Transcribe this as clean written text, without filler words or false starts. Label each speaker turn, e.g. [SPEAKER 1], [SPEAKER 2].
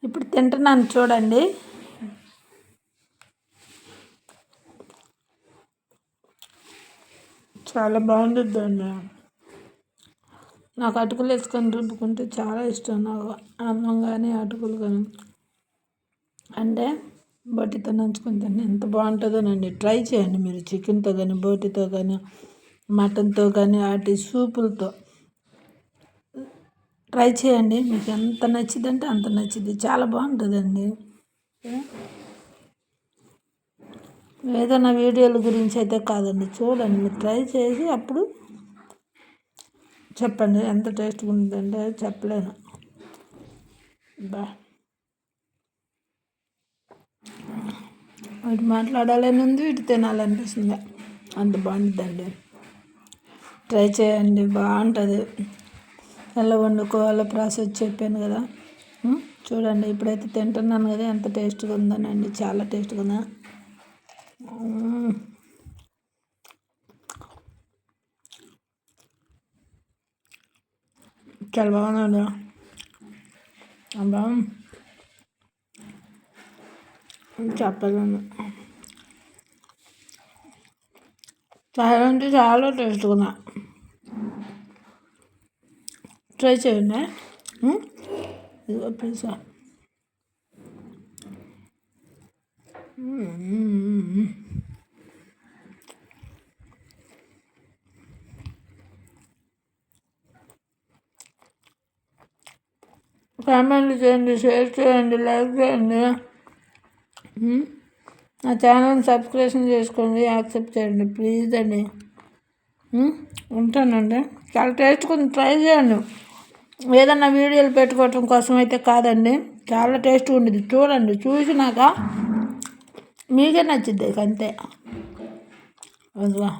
[SPEAKER 1] ఇప్పుడు తింటున్నాను చూడండి. చాలా బాగుంటుందండి. నాకు అటుకులు వేసుకొని రుబ్బుకుంటే చాలా ఇష్టం. నాకు అన్నం కానీ అటుకులు కానీ అంటే బోటితో నంచుకొని తింటే ఎంత బాగుంటుందోనండి. ట్రై చేయండి మీరు. చికెన్తో కానీ బోటితో కానీ మటన్తో కానీ వాటి సూపులతో ట్రై చేయండి. మీకు ఎంత నచ్చిద్దంటే అంత నచ్చిద్ది. చాలా బాగుంటుందండి. ఏదైనా వీడియోల గురించి అయితే కాదండి, చూడండి. మీరు ట్రై చేసి అప్పుడు చెప్పండి ఎంత టేస్ట్గా ఉంటుందంటే చెప్పలేను. బా ఇటు మాట్లాడాలని ఉంది, ఇటు తినాలనిపిస్తుంది. అంత బాగుంటుందండి. ట్రై చేయండి, బాగుంటుంది. ఎలా వండుకోవాలో ప్రాసెస్ చెప్పాను కదా. చూడండి ఇప్పుడైతే తింటున్నాను కదా, ఎంత టేస్ట్గా ఉందోనండి. చాలా టేస్ట్గా ఉందా. చాలా బాగుందండి. అబ్బా చెప్పలేను. చాలా అంటే చాలా టేస్ట్గా ఉన్నా. ట్రై చేయండి. ఇదిగో పిజ్జా. కామెంట్ చేయండి, షేర్ చేయండి, లైక్ చేయండి. నా ఛానల్ని సబ్స్క్రిప్షన్ చేసుకోండి, యాక్సెప్ట్ చేయండి ప్లీజ్ అండి. ఉంటానండి. చాలా టేస్ట్గా ఉంది, ట్రై చేయండి. ఏదన్నా వీడియోలు పెట్టుకోవటం కోసం అయితే కాదండి, చాలా టేస్ట్గా ఉండేది. చూడండి, చూసినాక మీకే నచ్చిద్ది అంతే. అదివా